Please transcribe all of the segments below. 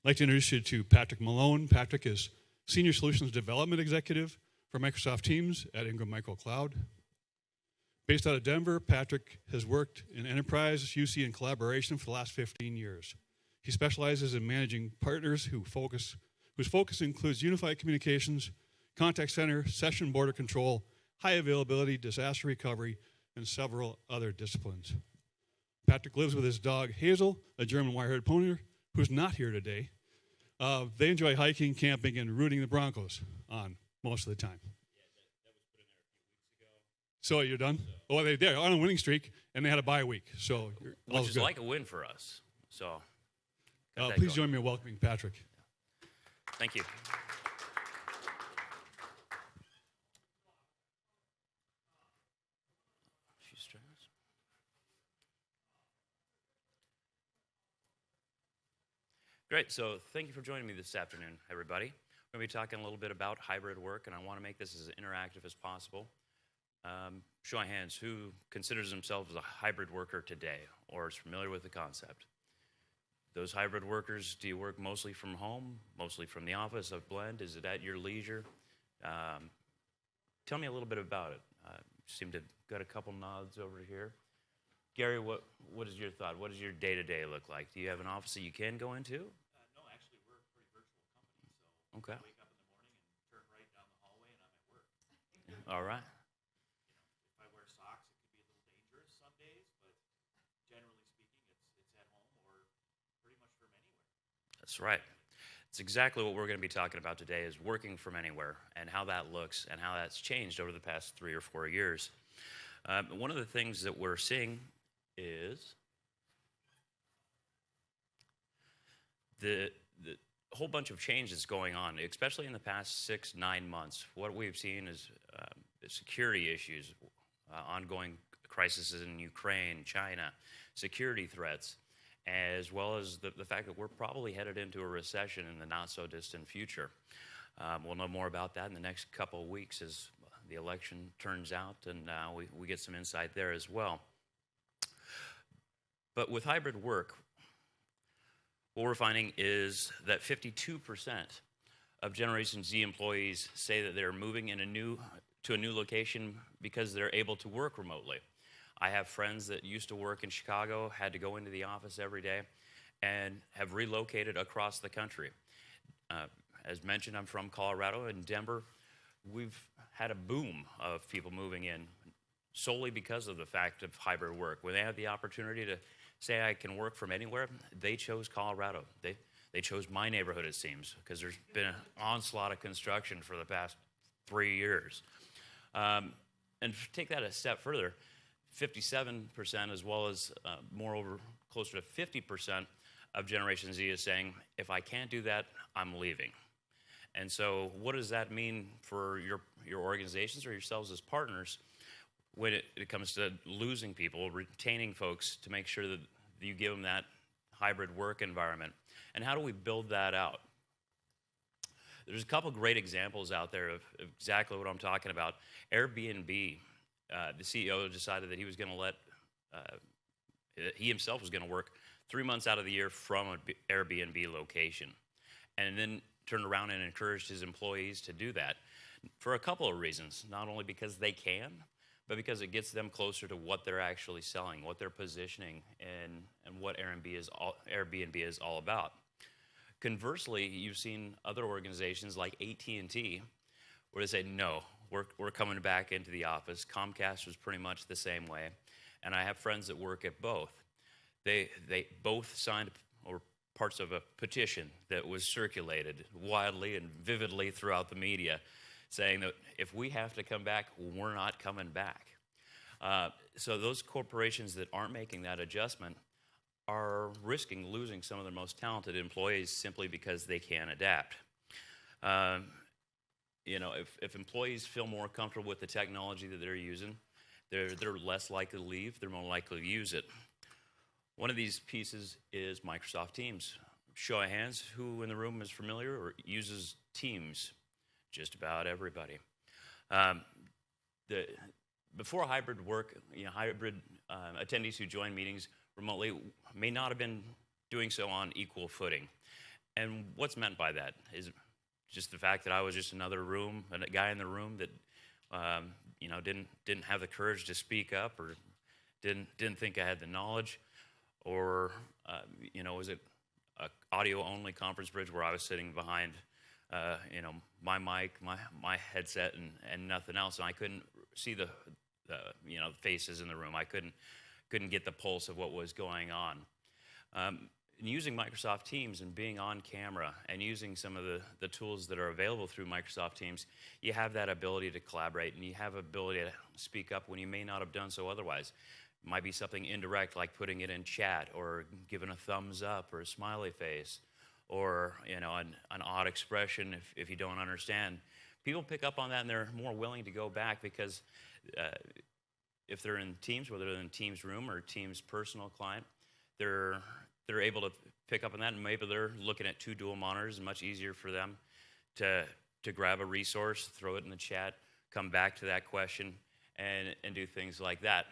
I'd like to introduce you to Patrick Malone. Patrick is Senior Solutions Development Executive for Microsoft Teams at Ingram Micro Cloud. Based out of Denver, Patrick has worked in enterprise, UC, and collaboration for the last 15 years. He specializes in managing partners whose focus includes unified communications, contact center, session border control, high availability, disaster recovery, and several other disciplines. Patrick lives with his dog Hazel, a German wire-haired pony, who's not here today. They enjoy hiking, camping, and rooting the Broncos on most of the time. So you're done? Oh, they're on a winning streak, and they had a bye week. So which is like a win for us. So please join me in welcoming Patrick. Thank you. Great, so thank you for joining me this afternoon, everybody. We're going to be talking a little bit about hybrid work, and I want to make this as interactive as possible. Show of hands, who considers themselves a hybrid worker today or is familiar with the concept? Those hybrid workers, do you work mostly from home, mostly from the office, a blend? Is it at your leisure? Tell me a little bit about it. Seem to got a couple nods over here. Gary, what is your thought? What does your day-to-day look like? Do you have an office that you can go into? No, actually, we're a pretty virtual company, so okay. I wake up in the morning and turn right down the hallway, and I'm at work. All right. If I wear socks, it could be a little dangerous some days, but generally speaking, it's at home or pretty much from anywhere. That's right. It's exactly what we're going to be talking about today is working from anywhere and how that looks and how that's changed over the past 3 or 4 years. One of the things that we're seeing is the whole bunch of changes going on, especially in the past 6-9 months. What we've seen is security issues, ongoing crises in Ukraine, China, security threats, as well as the fact that we're probably headed into a recession in the not-so-distant future. We'll know more about that in the next couple of weeks as the election turns out, and we get some insight there as well. But with hybrid work, what we're finding is that 52% of Generation Z employees say that they're moving to a new location because they're able to work remotely. I have friends that used to work in Chicago, had to go into the office every day, and have relocated across the country. As mentioned, I'm from Colorado and Denver. We've had a boom of people moving in solely because of the fact of hybrid work. When they had the opportunity to say I can work from anywhere, they chose Colorado. They chose my neighborhood, it seems, because there's been an onslaught of construction for the past 3 years. And to take that a step further, 57%, as well as moreover closer to 50% of Generation Z is saying, if I can't do that, I'm leaving. And so what does that mean for your organizations or yourselves as partners when it comes to losing people, retaining folks to make sure that you give them that hybrid work environment? And how do we build that out? There's a couple great examples out there of exactly what I'm talking about. Airbnb, the CEO decided that he was going to he himself was going to work 3 months out of the year from an Airbnb location, and then turned around and encouraged his employees to do that for a couple of reasons. Not only because they can, but because it gets them closer to what they're actually selling, what they're positioning, and what Airbnb is all about. Conversely, you've seen other organizations like AT&T where they say, no, we're coming back into the office. Comcast was pretty much the same way. And I have friends that work at both. They both signed or parts of a petition that was circulated widely and vividly throughout the media saying that if we have to come back, we're not coming back. So those corporations that aren't making that adjustment are risking losing some of their most talented employees simply because they can't adapt. If employees feel more comfortable with the technology that they're using, they're less likely to leave, they're more likely to use it. One of these pieces is Microsoft Teams. Show of hands, who in the room is familiar or uses Teams? Just about everybody. Before hybrid work, hybrid attendees who join meetings remotely may not have been doing so on equal footing. And what's meant by that is just the fact that I was just another room, a guy in the room that, didn't have the courage to speak up, or didn't think I had the knowledge, or was it a audio only conference bridge where I was sitting behind, my mic, my headset, and nothing else, and I couldn't see the faces in the room. I couldn't get the pulse of what was going on. And using Microsoft Teams and being on camera and using some of the tools that are available through Microsoft Teams, you have that ability to collaborate, and you have ability to speak up when you may not have done so otherwise. It might be something indirect, like putting it in chat, or giving a thumbs up or a smiley face, or an odd expression if you don't understand. People pick up on that, and they're more willing to go back because if they're in Teams, whether they're in Teams Room or Teams Personal Client, they're able to pick up on that, and maybe they're looking at 2 dual monitors. Much easier for them to grab a resource, throw it in the chat, come back to that question, and do things like that.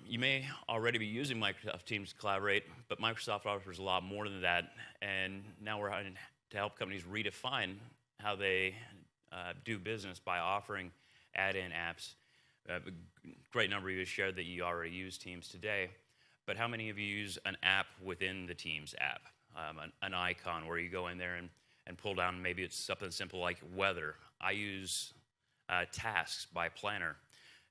You may already be using Microsoft Teams to collaborate, but Microsoft offers a lot more than that, and now we're having to help companies redefine how they do business by offering add-in apps. A great number of you shared that you already use Teams today. But how many of you use an app within the Teams app, an icon where you go in there and pull down, maybe it's something simple like weather. I use Tasks by Planner.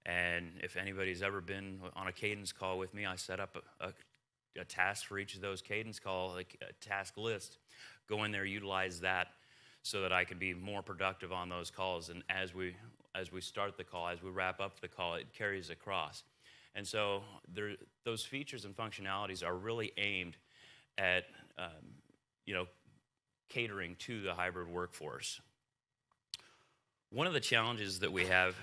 And if anybody's ever been on a cadence call with me, I set up a task for each of those cadence call, like a task list. Go in there, utilize that so that I can be more productive on those calls. And as we start the call, as we wrap up the call, it carries across. And so those features and functionalities are really aimed at, catering to the hybrid workforce. One of the challenges that we have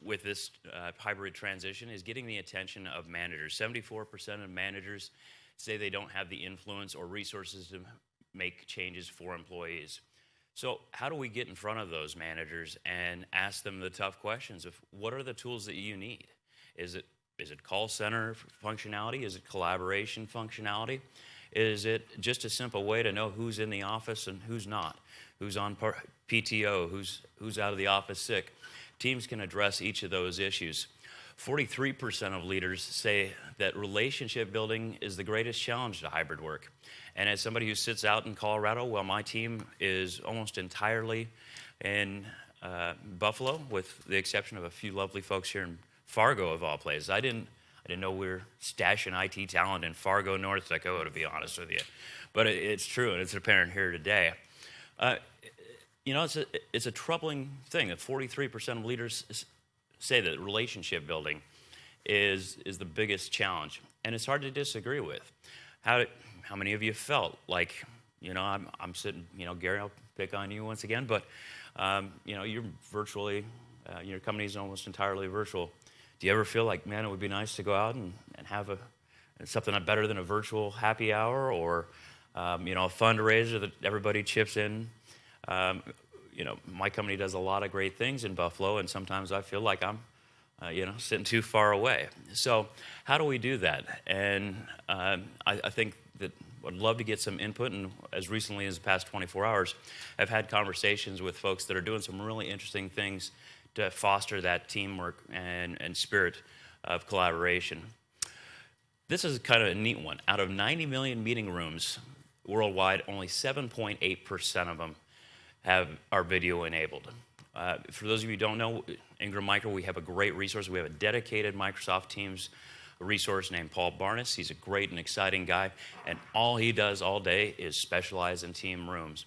with this hybrid transition is getting the attention of managers. 74% of managers say they don't have the influence or resources to make changes for employees. So how do we get in front of those managers and ask them the tough questions of what are the tools that you need? Is it call center functionality? Is it collaboration functionality? Is it just a simple way to know who's in the office and who's not? Who's on PTO? Who's out of the office sick? Teams can address each of those issues. 43% of leaders say that relationship building is the greatest challenge to hybrid work. And as somebody who sits out in Colorado, well, my team is almost entirely in Buffalo, with the exception of a few lovely folks here in Fargo, of all places. I didn't know we were stashing IT talent in Fargo, North Dakota, to be honest with you. But it's true, and it's apparent here today. It's a troubling thing that 43% of leaders say that relationship building is the biggest challenge, and it's hard to disagree with. How many of you felt like, I'm sitting, Gary, I'll pick on you once again, but you're virtually, your company's almost entirely virtual. Do you ever feel like, man, it would be nice to go out and have something better than a virtual happy hour, or a fundraiser that everybody chips in? My company does a lot of great things in Buffalo, and sometimes I feel like I'm, sitting too far away. So how do we do that? And I think that I'd love to get some input, and as recently as the past 24 hours, I've had conversations with folks that are doing some really interesting things to foster that teamwork and spirit of collaboration. This is kind of a neat one. Out of 90 million meeting rooms worldwide, only 7.8% of them are video enabled. For those of you who don't know, Ingram Micro, we have a great resource. We have a dedicated Microsoft Teams resource named Paul Barnes. He's a great and exciting guy, and all he does all day is specialize in team rooms.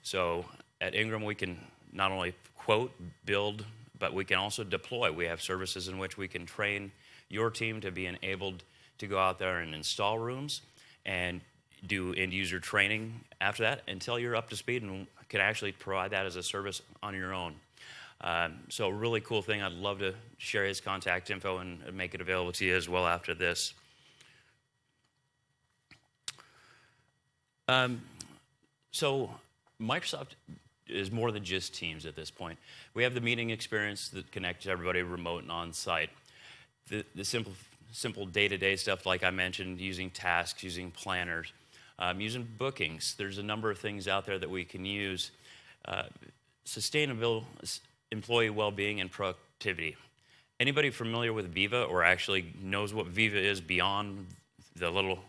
So at Ingram, we can not only quote, build, but we can also deploy. We have services in which we can train your team to be enabled to go out there and install rooms and do end user training after that until you're up to speed and can actually provide that as a service on your own. So a really cool thing. I'd love to share his contact info and make it available to you as well after this. So Microsoft is more than just Teams at this point. We have the meeting experience that connects everybody remote and on-site. The simple day-to-day stuff, like I mentioned, using tasks, using planners, Using bookings. There's a number of things out there that we can use. Sustainable employee well-being and productivity. Anybody familiar with Viva or actually knows what Viva is beyond the little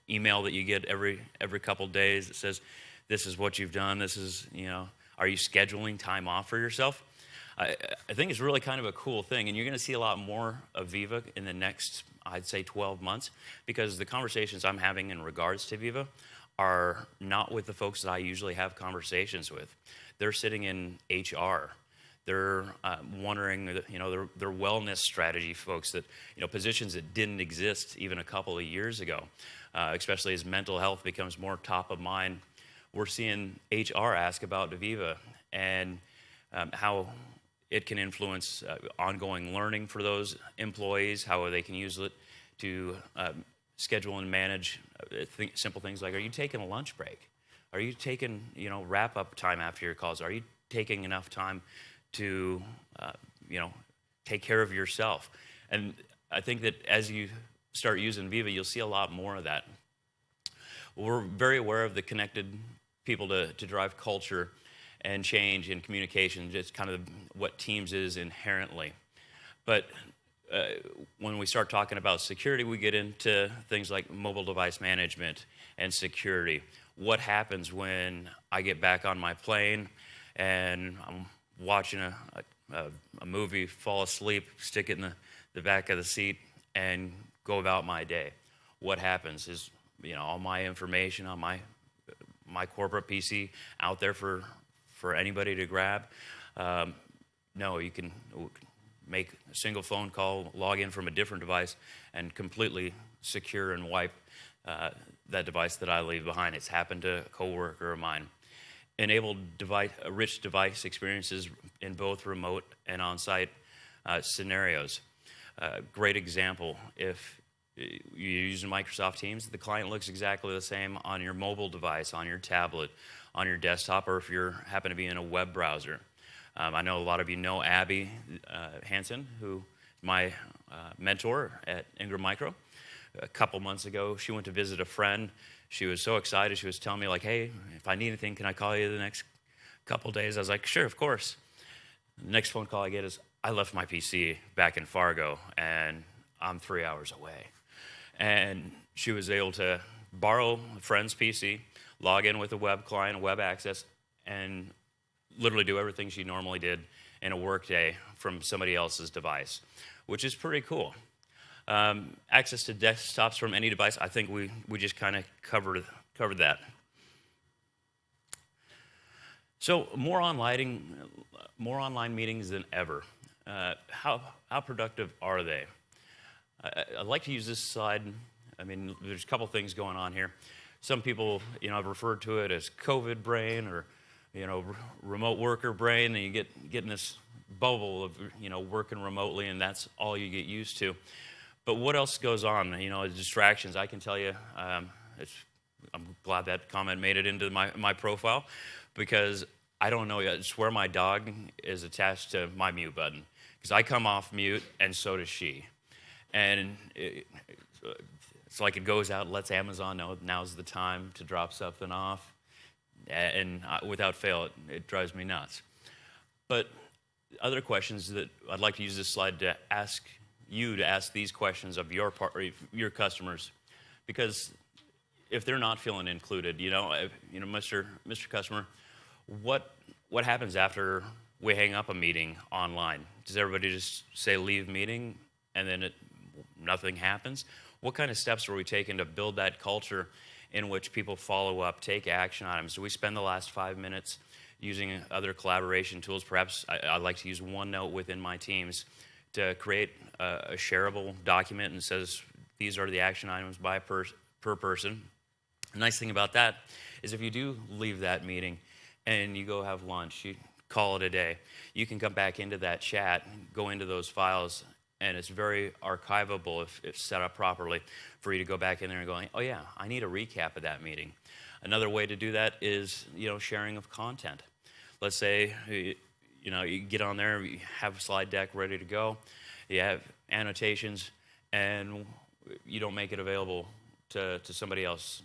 email that you get every couple days that says, this is what you've done, this is, are you scheduling time off for yourself? I think it's really kind of a cool thing, and you're going to see a lot more of Viva in the next, I'd say, 12 months, because the conversations I'm having in regards to Viva are not with the folks that I usually have conversations with. They're sitting in HR. They're wondering, their wellness strategy folks that, positions that didn't exist even a couple of years ago, especially as mental health becomes more top of mind. We're seeing HR ask about Viva and how it can influence ongoing learning for those employees, how they can use it to schedule and manage simple things like, are you taking a lunch break? Are you taking, wrap-up time after your calls? Are you taking enough time to, take care of yourself? And I think that as you start using Viva, you'll see a lot more of that. We're very aware of the connected people to drive culture and change in communication, just kind of what Teams is inherently. But when we start talking about security, we get into things like mobile device management and security. What happens when I get back on my plane and I'm watching a movie, fall asleep, stick it in the back of the seat, and go about my day? What happens is, all my information on my corporate PC out there for anybody to grab? No, you can make a single phone call, log in from a different device, and completely secure and wipe that device that I leave behind. It's happened to a coworker of mine. Enable rich device experiences in both remote and on-site scenarios. Great example, if you're using Microsoft Teams, the client looks exactly the same on your mobile device, on your tablet, on your desktop, or if you happen to be in a web browser. I know a lot of you know Abby Hansen, who my mentor at Ingram Micro. A couple months ago, she went to visit a friend. She was so excited. She was telling me, like, hey, if I need anything, can I call you the next couple days? I was like, sure, of course. The next phone call I get is, I left my PC back in Fargo, and I'm 3 hours away. And she was able to borrow a friend's PC, log in with a web client, web access, and literally do everything she normally did in a workday from somebody else's device, which is pretty cool. Access to desktops from any device, I think we just kind of covered that. So more online meetings than ever. How productive are they? I'd like to use this slide. I mean, there's a couple things going on here. Some people, have referred to it as COVID brain or, remote worker brain, and you get in this bubble of, working remotely, and that's all you get used to. But what else goes on? Distractions. I can tell you, I'm glad that comment made it into my profile, because I don't know yet. It's where my dog is attached to my mute button, because I come off mute, and so does she. And it's like it goes out, lets Amazon know now's the time to drop something off, and without fail, it drives me nuts. But other questions that I'd like to use this slide to ask you to ask these questions of your customers, because if they're not feeling included, Mr. Customer, what happens after we hang up a meeting online? Does everybody just say leave meeting and then nothing happens? What kind of steps are we taking to build that culture in which people follow up, take action items? Do we spend the last 5 minutes using other collaboration tools? Perhaps I like to use OneNote within my teams to create a shareable document and says these are the action items per person. The nice thing about that is if you do leave that meeting and you go have lunch, you call it a day, you can come back into that chat, go into those files, and it's very archivable if set up properly for you to go back in there and go, oh yeah, I need a recap of that meeting. Another way to do that is, sharing of content. Let's say, you get on there, you have a slide deck ready to go, you have annotations, and you don't make it available to somebody else.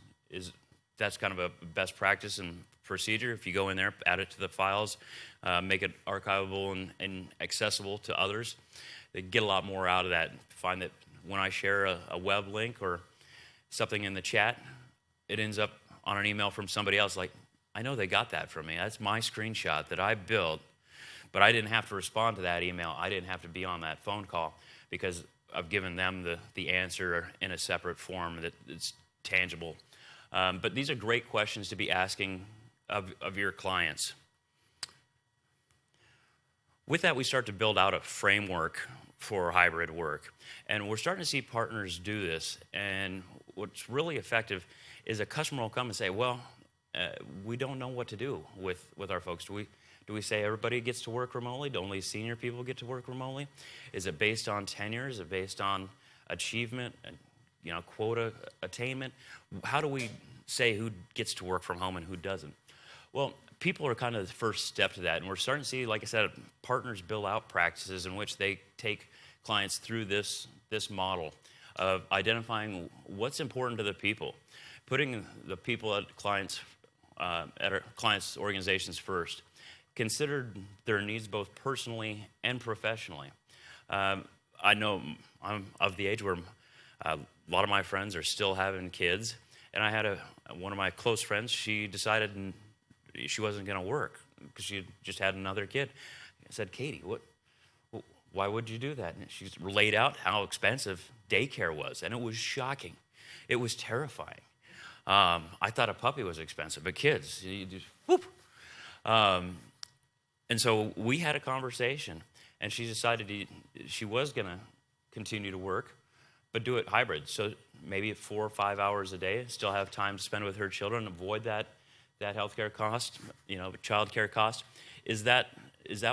that's kind of a best practice and procedure. If you go in there, add it to the files, make it archivable and accessible to others, they get a lot more out of that. Find that when I share a web link or something in the chat, it ends up on an email from somebody else like, I know they got that from me. That's my screenshot that I built, but I didn't have to respond to that email. I didn't have to be on that phone call because I've given them the answer in a separate form that's tangible. But these are great questions to be asking of your clients. With that, we start to build out a framework for hybrid work. And we're starting to see partners do this. And what's really effective is a customer will come and say, well, we don't know what to do with our folks. Do we say everybody gets to work remotely? Do only senior people get to work remotely? Is it based on tenure? Is it based on achievement and quota attainment? How do we say who gets to work from home and who doesn't? Well, people are kind of the first step to that, and we're starting to see, like I said, partners build out practices in which they take clients through this model of identifying what's important to the people, putting the people at our clients' organizations first, considered their needs both personally and professionally. I know I'm of the age where a lot of my friends are still having kids, and I had one of my close friends, she decided she wasn't going to work because she just had another kid. I said, Katie, why would you do that? And she laid out how expensive daycare was, and it was shocking. It was terrifying. I thought a puppy was expensive, but kids, you just, whoop. And so we had a conversation, and she decided she was going to continue to work, but do it hybrid. So maybe 4 or 5 hours a day, still have time to spend with her children, avoid that healthcare cost, childcare cost. Is that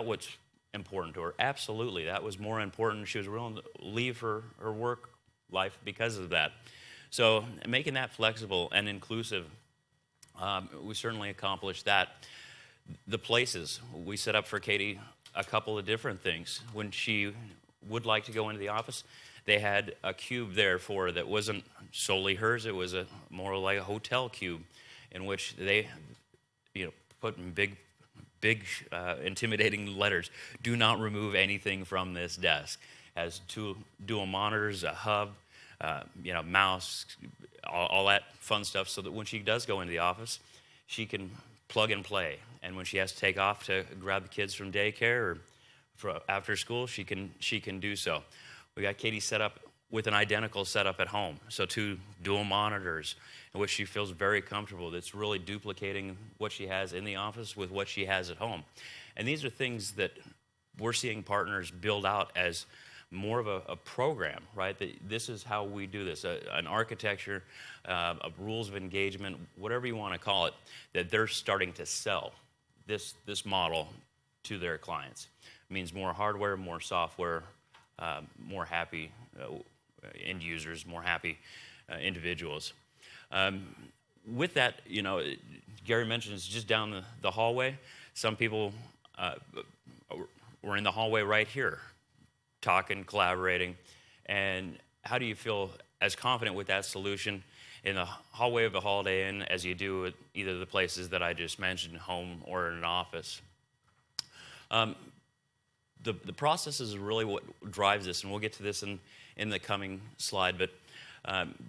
what's important to her? Absolutely. That was more important. She was willing to leave her work life because of that. So making that flexible and inclusive, we certainly accomplished that. The places, we set up for Katie a couple of different things. When she would like to go into the office, they had a cube there for her that wasn't solely hers. It was more like a hotel cube in which they put in big intimidating letters, do not remove anything from this desk. Has 2 dual monitors, a hub, mouse, all that fun stuff, so that when she does go into the office, she can plug and play. And when she has to take off to grab the kids from daycare or for after school, she can do so. We got Katie set up with an identical setup at home, so 2 dual monitors, in which she feels very comfortable. That's really duplicating what she has in the office with what she has at home. And these are things that we're seeing partners build out as more of a program, right? That this is how we do this, an architecture, of rules of engagement, whatever you want to call it, that they're starting to sell this model to their clients. It means more hardware, more software, more happy end users, more happy individuals. With that, Gary mentioned it's just down the hallway. Some people were in the hallway right here, talking, collaborating. And how do you feel as confident with that solution in the hallway of the Holiday Inn as you do at either of the places that I just mentioned, home or in an office? The process is really what drives this, and we'll get to this in the coming slide. But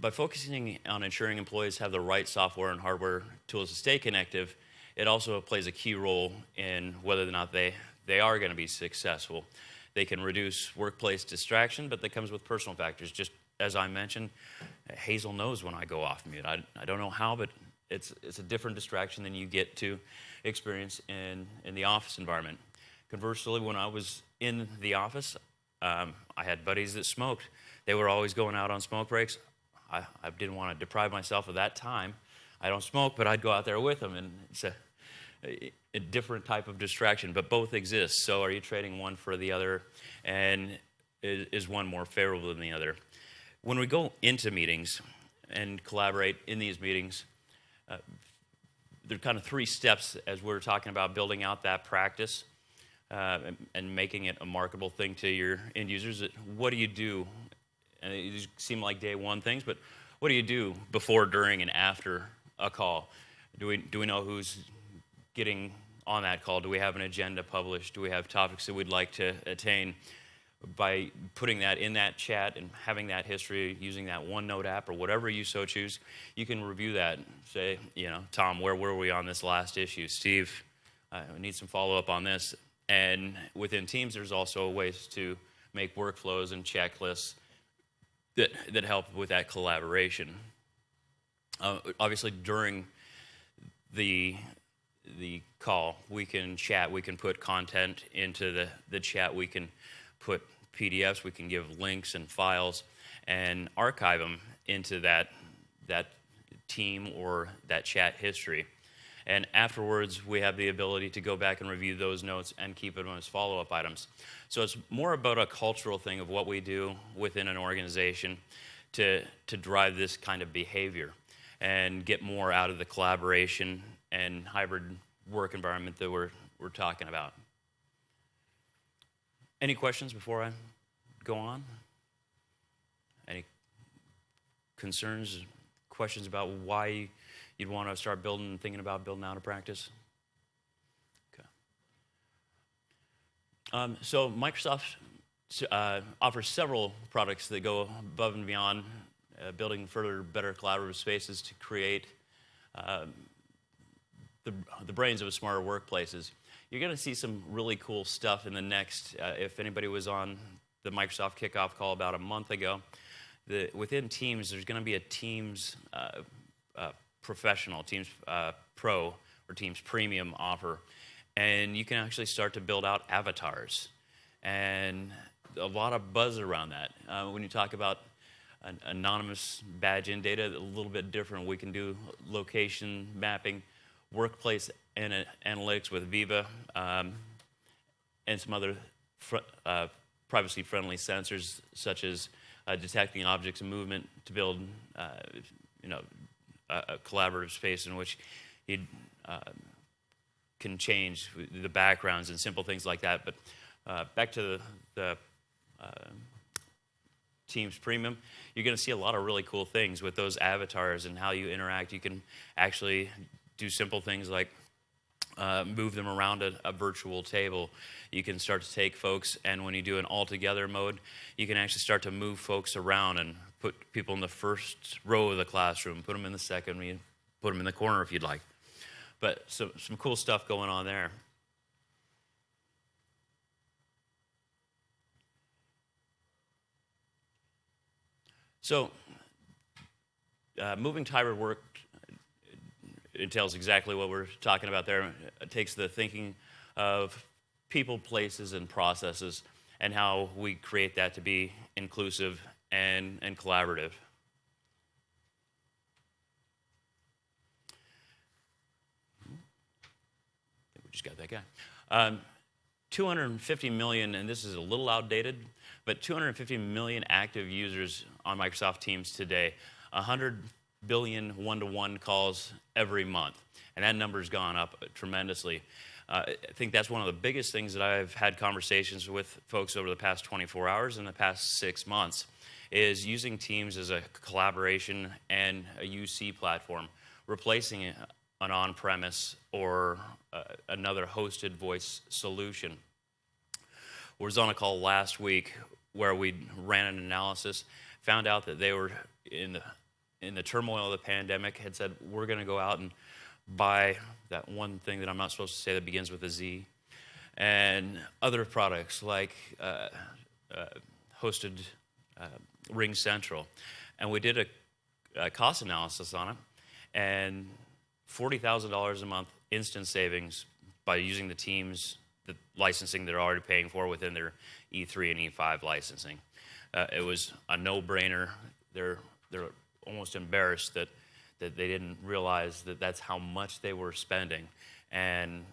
by focusing on ensuring employees have the right software and hardware tools to stay connected, it also plays a key role in whether or not they are going to be successful. They can reduce workplace distraction, but that comes with personal factors. Just as I mentioned, Hazel knows when I go off mute. I don't know how, but it's a different distraction than you get to experience in the office environment. Conversely, when I was in the office, I had buddies that smoked. They were always going out on smoke breaks. I didn't want to deprive myself of that time. I don't smoke, but I'd go out there with them, and it's a different type of distraction, but both exist. So are you trading one for the other, and is one more favorable than the other? When we go into meetings and collaborate in these meetings, there are kind of 3 steps as we're talking about building out that practice and making it a marketable thing to your end users. What do you do? And these seem like day one things, but what do you do before, during, and after a call? Do we know who's getting on that call? Do we have an agenda published? Do we have topics that we'd like to attain? By putting that in that chat and having that history using that OneNote app or whatever you so choose, you can review that and say, Tom, where were we on this last issue? Steve, I need some follow-up on this. And within Teams, there's also ways to make workflows and checklists that help with that collaboration. Obviously, during the call, we can chat, we can put content into the chat, we can put PDFs, we can give links and files and archive them into that team or that chat history. And afterwards, we have the ability to go back and review those notes and keep them as follow-up items. So it's more about a cultural thing of what we do within an organization to drive this kind of behavior and get more out of the collaboration and hybrid work environment that we're talking about. Any questions before I go on? Any concerns, questions about why you'd want to start building and thinking about building out a practice? Okay. So Microsoft offers several products that go above and beyond building further, better collaborative spaces to create the brains of smarter workplaces. You're going to see some really cool stuff in the next, if anybody was on the Microsoft kickoff call about a month ago, within Teams, there's going to be a Teams Professional, Teams Pro, or Teams Premium offer. And you can actually start to build out avatars. And a lot of buzz around that. When you talk about an anonymous badge-in data, a little bit different. We can do location mapping, workplace analytics with Viva, and some other privacy-friendly sensors, such as detecting objects and movement to build, a collaborative space in which you can change the backgrounds and simple things like that. But back to the Teams Premium, you're going to see a lot of really cool things with those avatars and how you interact. You can actually do simple things like move them around a virtual table. You can start to take folks, and when you do an all-together mode, you can actually start to move folks around and put people in the first row of the classroom, put them in the second, put them in the corner if you'd like. But some cool stuff going on there. So moving to hybrid work entails exactly what we're talking about there. It takes the thinking of people, places, and processes, and how we create that to be inclusive and collaborative. I think we just got that guy. 250 million, and this is a little outdated, but 250 million active users on Microsoft Teams today. 100 billion one-to-one calls every month, and that number's gone up tremendously. I think that's one of the biggest things that I've had conversations with folks over the past 24 hours and the past 6 months, is using Teams as a collaboration and a UC platform, replacing an on-premise or another hosted voice solution. I was on a call last week where we ran an analysis, found out that they were in the turmoil of the pandemic, had said, we're going to go out and buy that one thing that I'm not supposed to say that begins with a Z, and other products like hosted Ring Central. And we did a cost analysis on it, and $40,000 a month instant savings by using the Teams, the licensing they're already paying for within their E3 and E5 licensing. It was a no-brainer. They're almost embarrassed that they didn't realize that that's how much they were spending, and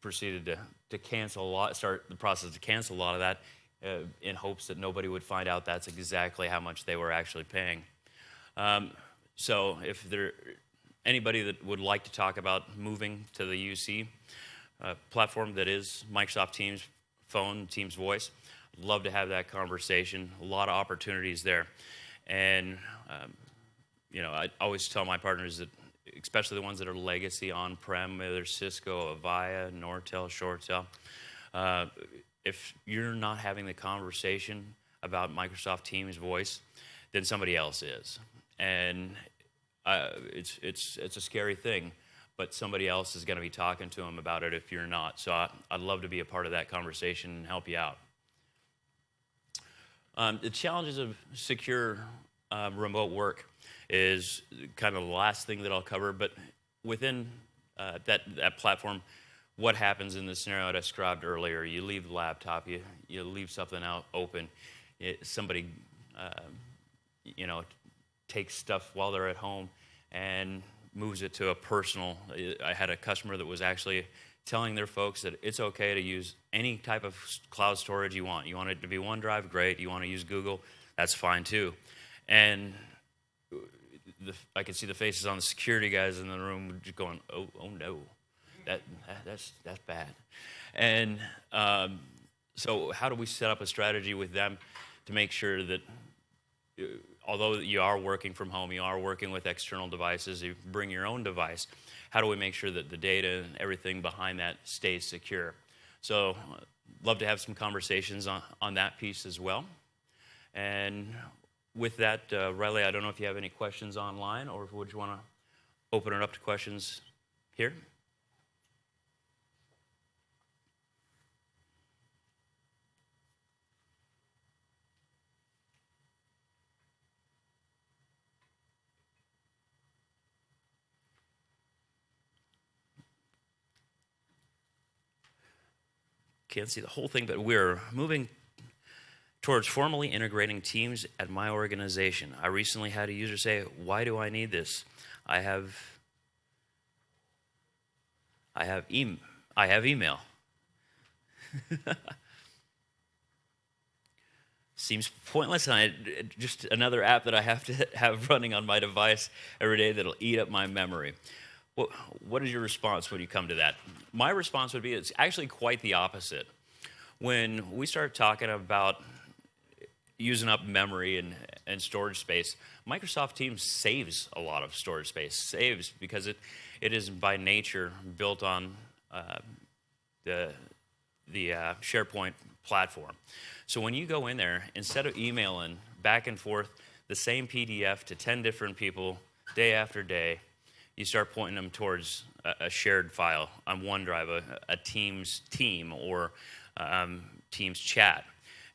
proceeded to cancel a lot, start the process to cancel a lot of that in hopes that nobody would find out that's exactly how much they were actually paying. So if there anybody that would like to talk about moving to the UC platform that is Microsoft Teams Phone, Teams Voice, I'd love to have that conversation. A lot of opportunities there. And I always tell my partners that especially the ones that are legacy on-prem, whether Cisco, Avaya, Nortel, ShoreTel. If you're not having the conversation about Microsoft Teams voice, then somebody else is. And it's a scary thing, but somebody else is going to be talking to them about it if you're not. So I'd love to be a part of that conversation and help you out. The challenges of secure remote work is kind of the last thing that I'll cover, but within that platform, what happens in the scenario I described earlier? You leave the laptop, you leave something out open, somebody takes stuff while they're at home and moves it to a personal. I had a customer that was actually telling their folks that it's okay to use any type of cloud storage you want. You want it to be OneDrive, great. You want to use Google, that's fine too. And I could see the faces on the security guys in the room just going, oh no, that's bad. And so how do we set up a strategy with them to make sure that although you are working from home, you are working with external devices, you bring your own device, how do we make sure that the data and everything behind that stays secure? So love to have some conversations on that piece as well. And with that, Riley, I don't know if you have any questions online, or would you want to open it up to questions here? Can't see the whole thing, but we're moving towards formally integrating Teams at my organization. I recently had a user say, "Why do I need this? I have email." Seems pointless, and just another app that I have to have running on my device every day that'll eat up my memory. What is your response when you come to that? My response would be it's actually quite the opposite. When we start talking about using up memory and storage space, Microsoft Teams saves a lot of storage space. Saves because it is by nature built on the SharePoint platform. So when you go in there, instead of emailing back and forth the same PDF to 10 different people day after day, you start pointing them towards a shared file on OneDrive, a Teams team, or Teams chat.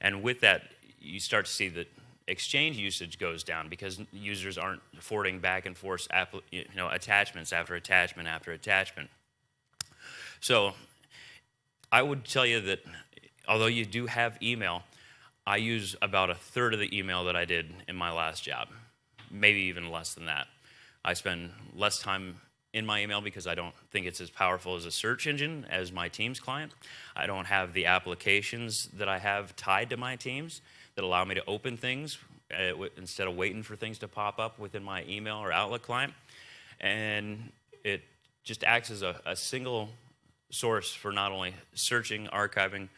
And with that, you start to see that Exchange usage goes down because users aren't forwarding back and forth attachments after attachment after attachment. So I would tell you that although you do have email, I use about a third of the email that I did in my last job, maybe even less than that. I spend less time in my email because I don't think it's as powerful as a search engine as my Teams client. I don't have the applications that I have tied to my Teams that allow me to open things instead of waiting for things to pop up within my email or Outlook client. And it just acts as a single source for not only searching, archiving,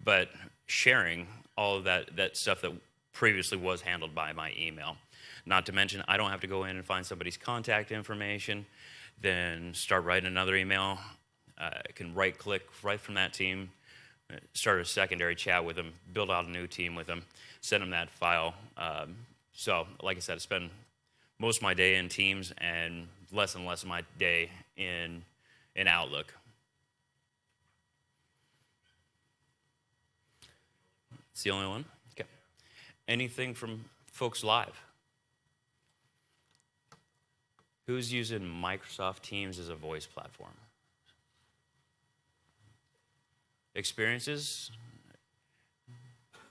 but sharing all of that stuff that previously was handled by my email. Not to mention, I don't have to go in and find somebody's contact information, then start writing another email. I can right-click right from that team, start a secondary chat with them, build out a new team with them, send them that file. So, like I said, I spend most of my day in Teams and less of my day in Outlook. It's the only one? Okay. Anything from folks live? Who's using Microsoft Teams as a voice platform? Experiences?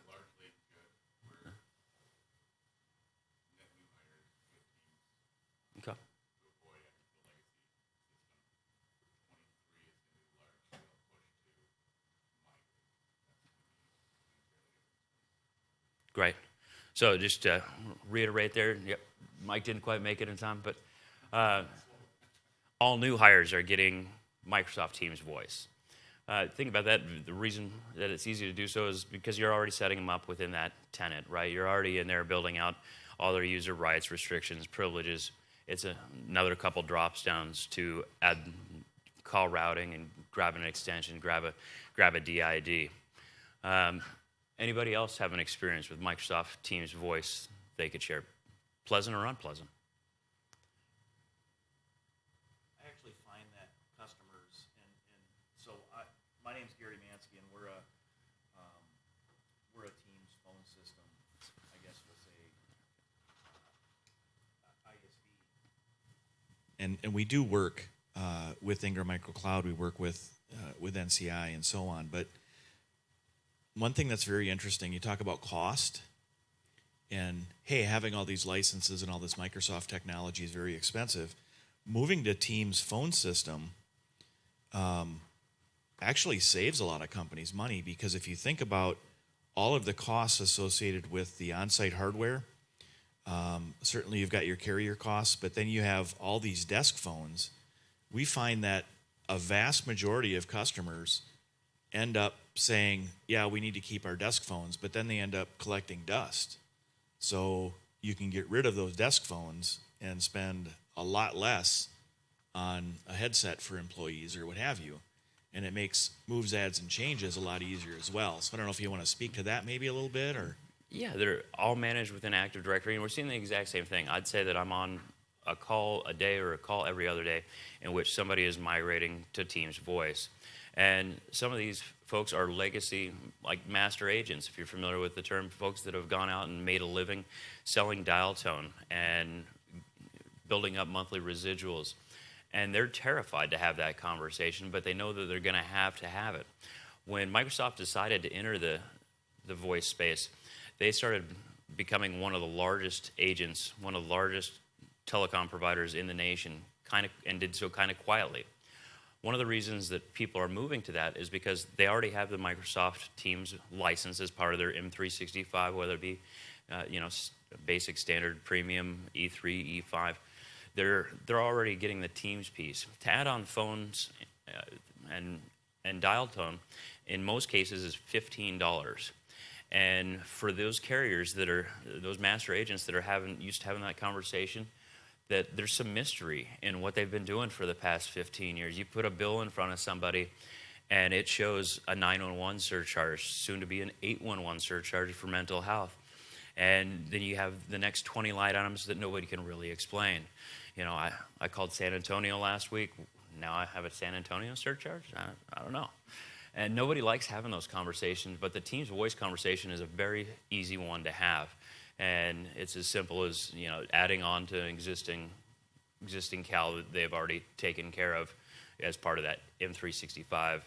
Largely good. We're net new hires with Teams Okay. to avoid the legacy system. 23 is going to be large scale push to migrate. Great. So just to reiterate there, yep, Mike didn't quite make it in time, but all new hires are getting Microsoft Teams voice. Think about that. The reason that it's easy to do so is because you're already setting them up within that tenant, right? You're already in there building out all their user rights, restrictions, privileges, it's another couple drops downs to add call routing and grab an extension, grab a DID. Anybody else have an experience with Microsoft Teams voice they could share? Pleasant or unpleasant? I actually find that customers, and so my name's Gary Mansky, and we're a Teams phone system, I guess we'll say, ISV. And we do work with Ingram Micro Cloud. We work with NCI and so on. But one thing that's very interesting, you talk about cost, and hey, having all these licenses and all this Microsoft technology is very expensive. Moving to Teams phone system actually saves a lot of companies money, because if you think about all of the costs associated with the on-site hardware, certainly you've got your carrier costs, but then you have all these desk phones. We find that a vast majority of customers end up saying, yeah, we need to keep our desk phones, but then they end up collecting dust. So you can get rid of those desk phones and spend a lot less on a headset for employees or what have you. And it makes moves, adds, and changes a lot easier as well. So I don't know if you want to speak to that maybe a little bit, or... Yeah, they're all managed within Active Directory, and we're seeing the exact same thing. I'd say that I'm on a call a day or a call every other day in which somebody is migrating to Teams voice. And some of these folks are legacy, like master agents, if you're familiar with the term, folks that have gone out and made a living selling dial tone and building up monthly residuals. And they're terrified to have that conversation, but they know that they're going to have it. When Microsoft decided to enter the voice space, they started becoming one of the largest agents, one of the largest telecom providers in the nation, and did so kind of quietly. One of the reasons that people are moving to that is because they already have the Microsoft Teams license as part of their M365, whether it be, basic, standard, premium, E3, E5. They're already getting the Teams piece. To add on phones and dial tone, in most cases, is $15. And for those carriers that are those master agents that are used to having that conversation, that there's some mystery in what they've been doing for the past 15 years. You put a bill in front of somebody, and it shows a 911 surcharge, soon to be an 811 surcharge for mental health. And then you have the next 20 line items that nobody can really explain. I called San Antonio last week. Now I have a San Antonio surcharge? I don't know. And nobody likes having those conversations, but the Teams voice conversation is a very easy one to have. And it's as simple as, adding on to existing CAL that they've already taken care of as part of that M365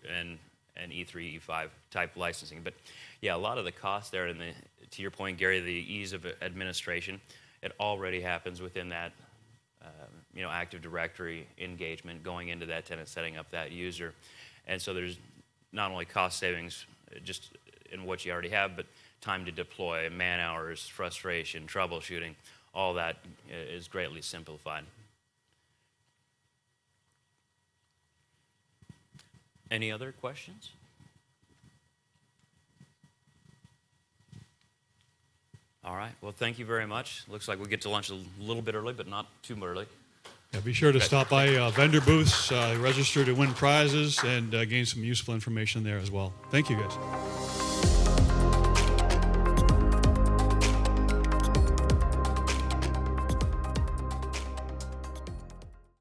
and E3, E5 type licensing. But yeah, a lot of the cost there, and to your point, Gary, the ease of administration, it already happens within that Active Directory engagement, going into that tenant, setting up that user. And so there's not only cost savings just in what you already have, but time to deploy, man hours, frustration, troubleshooting, all that is greatly simplified. Any other questions? All right. Well, thank you very much. Looks like we get to lunch a little bit early, but not too early. Yeah, be sure to stop by vendor booths, register to win prizes, and gain some useful information there as well. Thank you, guys.